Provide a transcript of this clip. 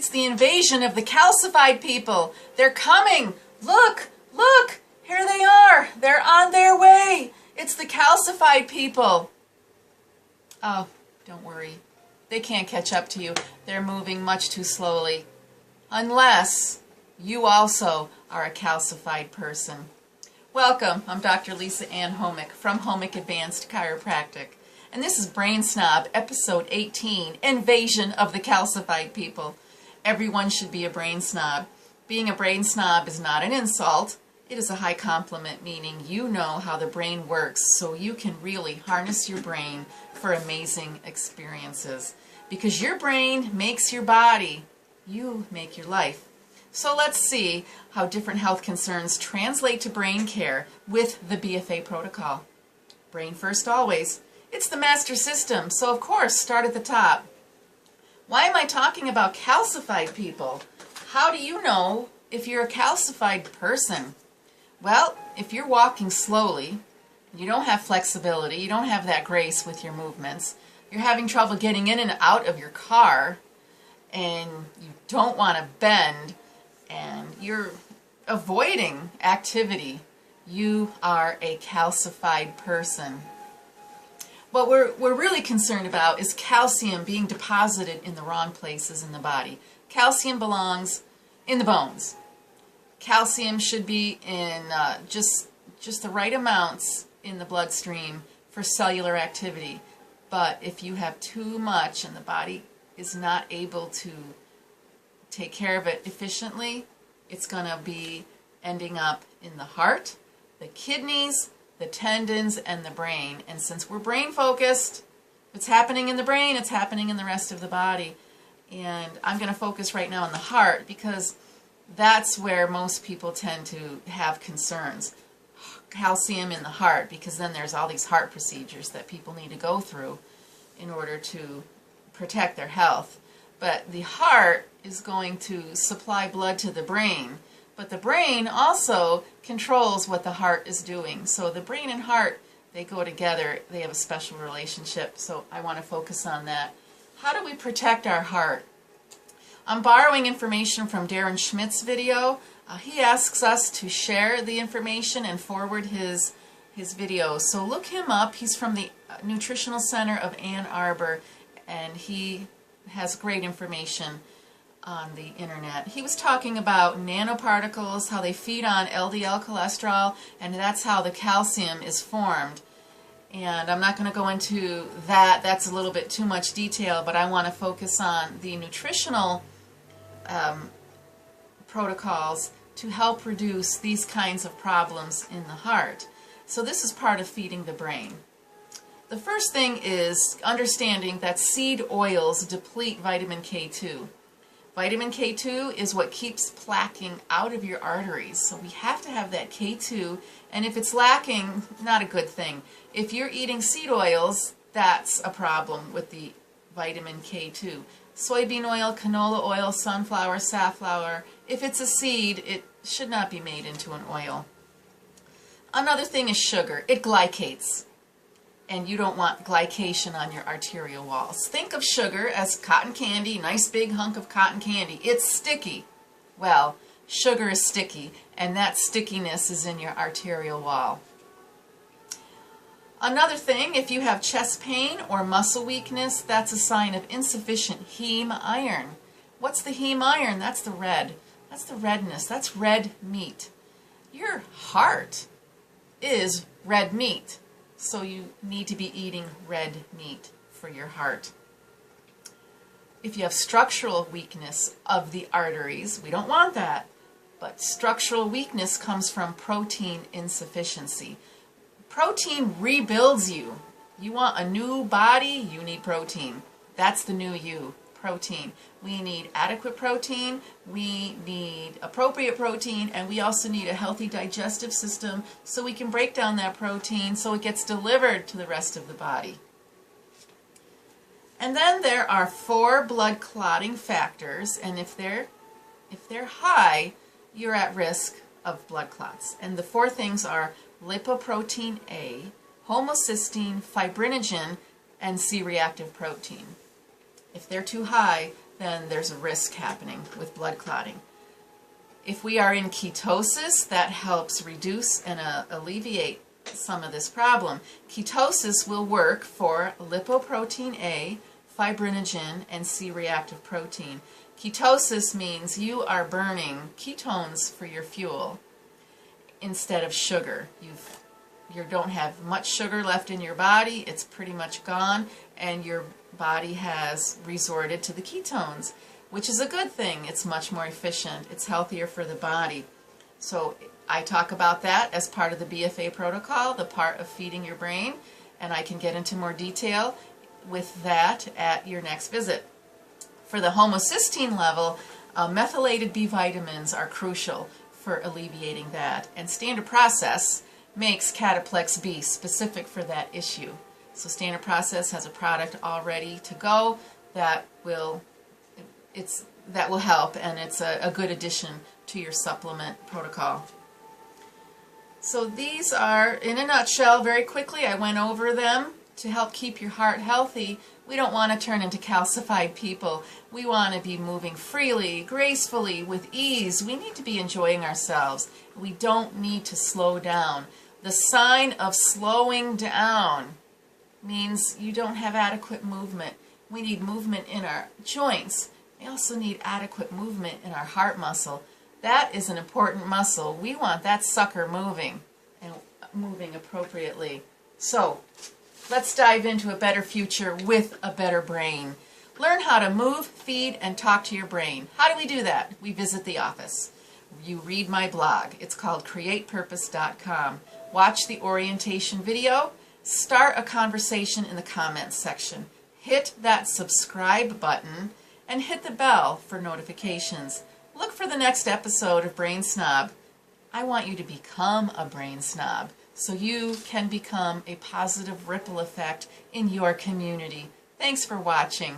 It's the invasion of the calcified people. They're coming. Look, look, here they are. They're on their way. It's the calcified people. Oh, don't worry. They can't catch up to you. They're moving much too slowly. Unless you also are a calcified person. Welcome. I'm Dr. Lisa Ann Homick from Homick Advanced Chiropractic. And this is Brain Snob, episode 18, Invasion of the Calcified People. Everyone should be a brain snob. Being a brain snob is not an insult. It is a high compliment, meaning you know how the brain works, so you can really harness your brain for amazing experiences. Because your brain makes your body, you make your life. So let's see how different health concerns translate to brain care with the BFA protocol. Brain first always. It's the master system, so of course start at the top. Why am I talking about calcified people? How do you know if you're a calcified person? Well, if you're walking slowly, you don't have flexibility, you don't have that grace with your movements, you're having trouble getting in and out of your car, and you don't want to bend, and you're avoiding activity, you are a calcified person. What we're really concerned about is calcium being deposited in the wrong places in the body. Calcium belongs in the bones. Calcium should be in just the right amounts in the bloodstream for cellular activity. But if you have too much and the body is not able to take care of it efficiently, it's going to be ending up in the heart, the kidneys, the tendons, and the brain. And since we're brain focused, if it's happening in the brain, it's happening in the rest of the body. And I'm going to focus right now on the heart because that's where most people tend to have concerns. Calcium in the heart, because then there's all these heart procedures that people need to go through in order to protect their health. But the heart is going to supply blood to the brain. But the brain also controls what the heart is doing. So the brain and heart, they go together. They have a special relationship. So I want to focus on that. How do we protect our heart? I'm borrowing information from Darren Schmidt's video. He asks us to share the information and forward his videos. So look him up. He's from the Nutritional Center of Ann Arbor, and he has great information on the internet. He was talking about nanoparticles, how they feed on LDL cholesterol, and that's how the calcium is formed. And I'm not going to go into that. That's a little bit too much detail, but I want to focus on the nutritional protocols to help reduce these kinds of problems in the heart. So this is part of feeding the brain. The first thing is understanding that seed oils deplete vitamin K2. Vitamin K2 is what keeps plaquing out of your arteries. So we have to have that K2, and if it's lacking, not a good thing. If you're eating seed oils, that's a problem with the vitamin K2. Soybean oil, canola oil, sunflower, safflower, if it's a seed, it should not be made into an oil. Another thing is sugar. It glycates. And you don't want glycation on your arterial walls. Think of sugar as cotton candy, nice big hunk of cotton candy. It's sticky. Well, sugar is sticky, and that stickiness is in your arterial wall. Another thing, if you have chest pain or muscle weakness, that's a sign of insufficient heme iron. What's the heme iron? That's the red. That's the redness. That's red meat. Your heart is red meat. So you need to be eating red meat for your heart. If you have structural weakness of the arteries, we don't want that. But structural weakness comes from protein insufficiency. Protein rebuilds you. You want a new body, you need protein. That's the new you, protein. We need adequate protein, we need appropriate protein, and we also need a healthy digestive system so we can break down that protein so it gets delivered to the rest of the body. And then there are 4 blood clotting factors, and if they're high, you're at risk of blood clots. And the 4 things are lipoprotein A, homocysteine, fibrinogen, and C-reactive protein. If they're too high, then there's a risk happening with blood clotting. If we are in ketosis, that helps reduce and alleviate some of this problem. Ketosis will work for lipoprotein A, fibrinogen, and C-reactive protein. Ketosis means you are burning ketones for your fuel instead of sugar. You don't have much sugar left in your body, it's pretty much gone, and your body has resorted to the ketones, which is a good thing. It's much more efficient. It's healthier for the body. So I talk about that as part of the BFA protocol, the part of feeding your brain, and I can get into more detail with that at your next visit. For the homocysteine level, methylated B vitamins are crucial for alleviating that, and Standard Process makes Cataplex B specific for that issue. So Standard Process has a product all ready to go that will help, and it's a good addition to your supplement protocol. So these are, in a nutshell, very quickly, I went over them to help keep your heart healthy. We don't want to turn into calcified people. We want to be moving freely, gracefully, with ease. We need to be enjoying ourselves. We don't need to slow down. The sign of slowing down means you don't have adequate movement. We need movement in our joints. We also need adequate movement in our heart muscle. That is an important muscle. We want that sucker moving and moving appropriately. So let's dive into a better future with a better brain. Learn how to move, feed, and talk to your brain. How do we do that? We visit the office. You read my blog. It's called createpurpose.com. Watch the orientation video. Start a conversation in the comments section. Hit that subscribe button and hit the bell for notifications. Look for the next episode of Brain Snob. I want you to become a brain snob so you can become a positive ripple effect in your community. Thanks for watching.